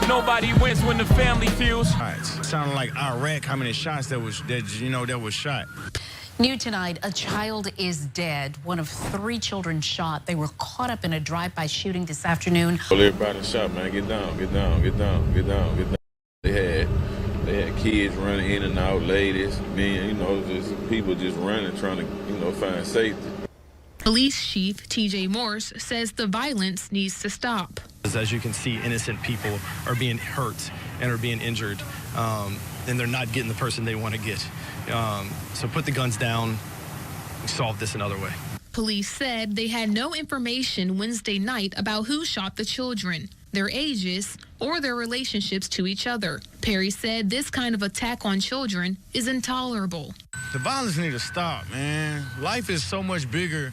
Nobody wins when the family feels. It sounded like Iraq, how many shots that was shot. New tonight, a child is dead. One of 3 children shot. They were caught up in a drive-by shooting this afternoon. Everybody shot, man. Get down, get down, get down, get down, get down. They had kids running in and out, ladies, men, just people just running, trying to, find safety. Police Chief T.J. Morse says the violence needs to stop. As you can see, innocent people are being hurt and are being injured, and they're not getting the person they want to get. So put the guns down and solve this another way. Police said they had no information Wednesday night about who shot the children, their ages, or their relationships to each other. Perry said this kind of attack on children is intolerable. The violence needs to stop, man. Life is so much bigger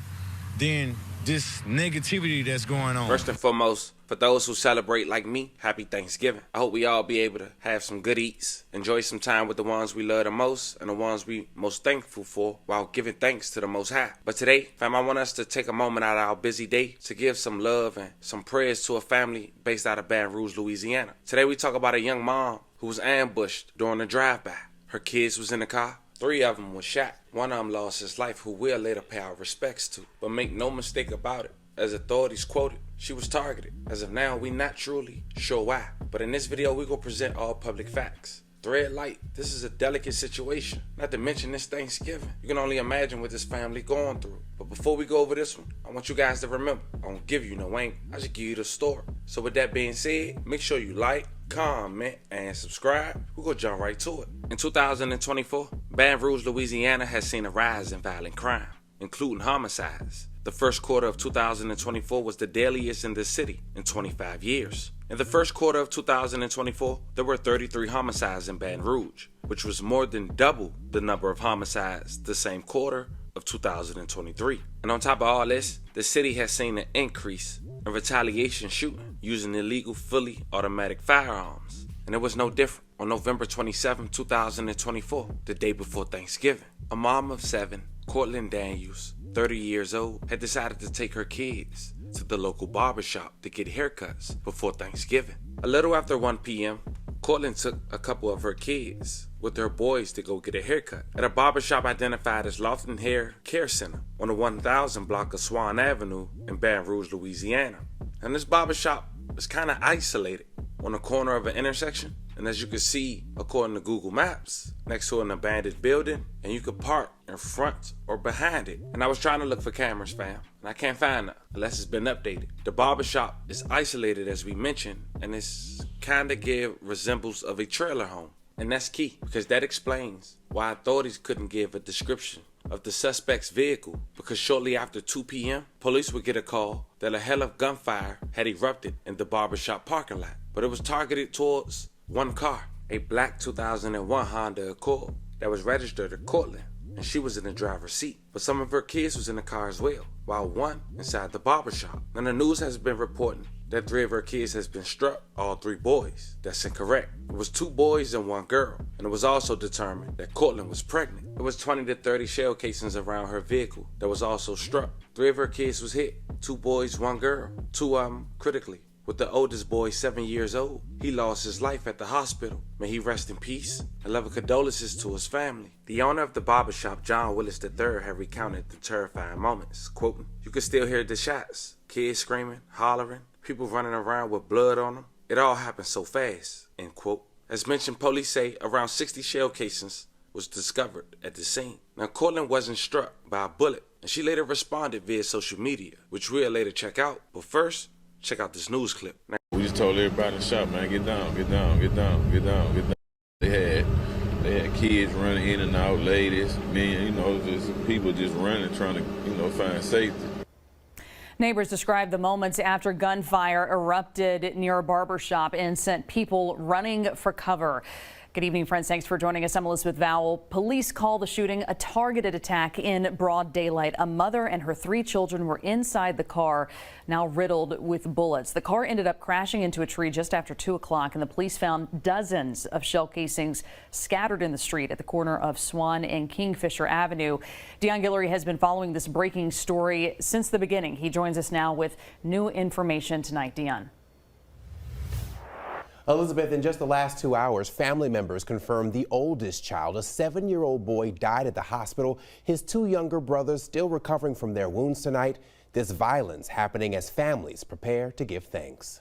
than this negativity that's going on. First and foremost, for those who celebrate like me, happy Thanksgiving. I hope we all be able to have some good eats, enjoy some time with the ones we love the most and the ones we most thankful for while giving thanks to the Most High. But today, fam, I want us to take a moment out of our busy day to give some love and some prayers to a family based out of Baton Rouge, Louisiana. Today we talk about a young mom who was ambushed during a drive-by. Her kids was in the car. 3 of them was shot. One of them lost his life, who we'll later pay our respects to. But make no mistake about it, as authorities quoted, she was targeted. As of now, we not truly sure why. But in this video, we gonna present all public facts. Thread light, this is a delicate situation. Not to mention this Thanksgiving. You can only imagine what this family going through. But before we go over this one, I want you guys to remember, I don't give you no ain't. I just give you the story. So with that being said, make sure you like, comment, and subscribe. We're gonna jump right to it. In 2024, Baton Rouge, Louisiana has seen a rise in violent crime, including homicides. The first quarter of 2024 was the deadliest in the city in 25 years. In the first quarter of 2024, there were 33 homicides in Baton Rouge, which was more than double the number of homicides the same quarter of 2023. And on top of all this, the city has seen an increase in retaliation shooting using illegal fully automatic firearms. And it was no different. On November 27, 2024, the day before Thanksgiving, a mom of 7, Diellon Daniels, 30 years old, had decided to take her kids to the local barbershop to get haircuts before Thanksgiving. A little after 1 p.m., Diellon took a couple of her kids with their boys to go get a haircut at a barbershop identified as Lofton Hair Care Center on the 1000 block of Swan Avenue in Baton Rouge, Louisiana. And this barbershop is kind of isolated on the corner of an intersection. And as you can see, according to Google Maps, next to an abandoned building, and you could park in front or behind it. And I was trying to look for cameras, fam, and I can't find none unless it's been updated. The barbershop is isolated, as we mentioned, and it's kind of give resemblance of a trailer home. And that's key, because that explains why authorities couldn't give a description of the suspect's vehicle, because shortly after 2 p.m., police would get a call that a hail of gunfire had erupted in the barbershop parking lot. But it was targeted towards one car, a black 2001 Honda Accord that was registered to Diellon, and she was in the driver's seat. But some of her kids was in the car as well, while one inside the barbershop. And the news has been reporting that 3 of her kids has been struck, all 3 boys. That's incorrect. It was 2 boys and 1 girl, and it was also determined that Diellon was pregnant. It was 20 to 30 shell casings around her vehicle that was also struck. 3 of her kids was hit, 2 boys, 1 girl, 2 of them critically. With the oldest boy 7 years old, he lost his life at the hospital. May he rest in peace, and love and condolences to his family. The owner of the barbershop, John Willis III, had recounted the terrifying moments, quoting, "You could still hear the shots, kids screaming, hollering, people running around with blood on them. It all happened so fast," end quote. As mentioned, police say around 60 shell casings was discovered at the scene. Now, Diellon wasn't struck by a bullet, and she later responded via social media, which we'll later check out. But first, check out this news clip. We just told everybody to shop, man. Get down, get down, get down, get down, get down. They had kids running in and out, ladies, men, just people just running, trying to, find safety. Neighbors described the moments after gunfire erupted near a barbershop and sent people running for cover. Good evening, friends. Thanks for joining us. I'm Elizabeth Vowell. Police call the shooting a targeted attack in broad daylight. A mother and her 3 children were inside the car, now riddled with bullets. The car ended up crashing into a tree just after 2 o'clock, and the police found dozens of shell casings scattered in the street at the corner of Swan and Kingfisher Avenue. Dion Guillory has been following this breaking story since the beginning. He joins us now with new information tonight. Dion. Elizabeth, in just the last 2 hours, family members confirmed the oldest child, a 7-year-old boy, died at the hospital. His 2 younger brothers still recovering from their wounds tonight. This violence happening as families prepare to give thanks.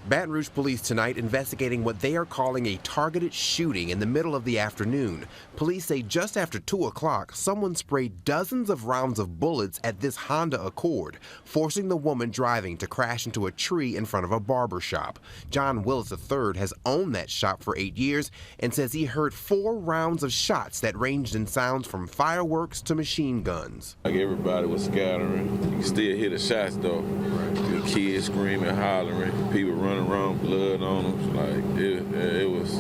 Baton Rouge police tonight investigating what they are calling a targeted shooting in the middle of the afternoon. Police say just after 2 o'clock, someone sprayed dozens of rounds of bullets at this Honda Accord, forcing the woman driving to crash into a tree in front of a barber shop. John Willis III has owned that shop for 8 years and says he heard 4 rounds of shots that ranged in sounds from fireworks to machine guns. Like everybody was scattering. You can still hear the shots though. The kids screaming, hollering, people running around, blood on them. Like it was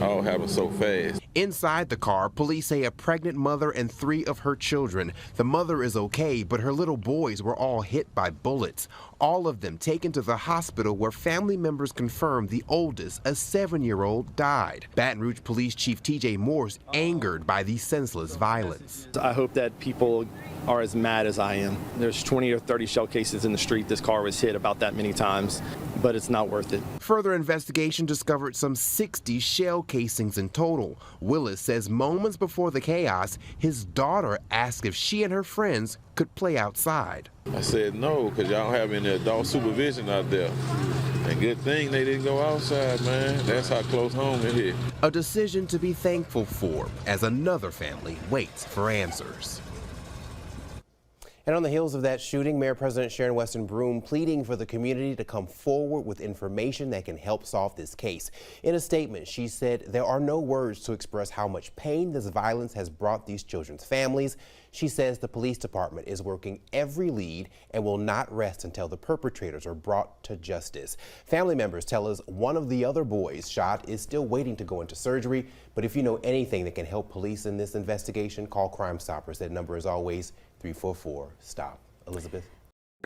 all happened so fast. Inside the car, police say a pregnant mother and 3 of her children. The mother is okay, but her little boys were all hit by bullets. All of them taken to the hospital where family members confirmed the oldest, a 7-year-old, died. Baton Rouge Police Chief TJ Moore's angered by the senseless violence. I hope that people are as mad as I am. There's 20 or 30 shell cases in the street. This car was hit about that many times, but it's not worth it. Further investigation discovered some 60 shell casings in total. Willis says moments before the chaos, his daughter asked if she and her friends could play outside. I said no, because y'all don't have any adult supervision out there. And good thing they didn't go outside, man. That's how close home it is. A decision to be thankful for as another family waits for answers. And on the heels of that shooting, Mayor President Sharon Weston Broome pleading for the community to come forward with information that can help solve this case. In a statement, she said there are no words to express how much pain this violence has brought these children's families. She says the police department is working every lead and will not rest until the perpetrators are brought to justice. Family members tell us one of the other boys shot is still waiting to go into surgery. But if you know anything that can help police in this investigation, call Crime Stoppers. That number is always 344-STOP. Elizabeth?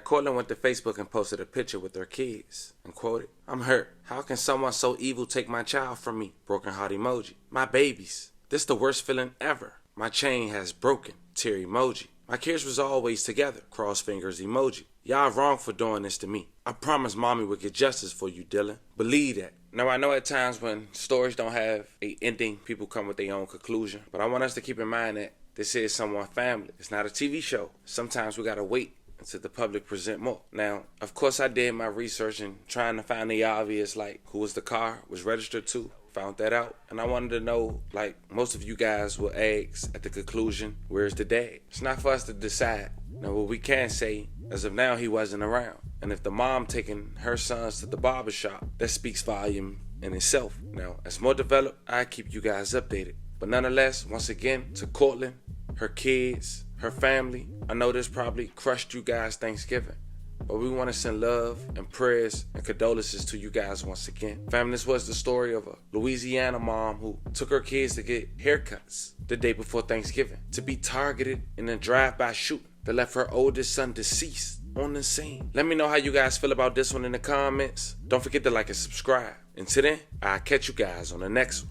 Cortland went to Facebook and posted a picture with their kids and quoted, "I'm hurt. How can someone so evil take my child from me?" Broken heart emoji. "My babies. This the worst feeling ever. My chain has broken." Tear emoji. "My kids was always together." Cross fingers emoji. "Y'all wrong for doing this to me. I promise mommy would get justice for you, Diellon. Believe that." Now, I know at times when stories don't have a ending, people come with their own conclusion. But I want us to keep in mind that this is someone's family. It's not a TV show. Sometimes we gotta wait until the public present more. Now, of course, I did my research and trying to find the obvious, like who was the car was registered to. Found that out. And I wanted to know, like most of you guys will ask at the conclusion, where's the dad? It's not for us to decide. Now, what we can say, as of now, he wasn't around. And if the mom taking her sons to the barber shop, that speaks volume in itself. Now, as more developed, I keep you guys updated. But nonetheless, once again, to Cortland, her kids, her family, I know this probably crushed you guys Thanksgiving. But we want to send love and prayers and condolences to you guys once again. Family, this was the story of a Louisiana mom who took her kids to get haircuts the day before Thanksgiving to be targeted in a drive-by shooting that left her oldest son deceased on the scene. Let me know how you guys feel about this one in the comments. Don't forget to like and subscribe. Until then, I'll catch you guys on the next one.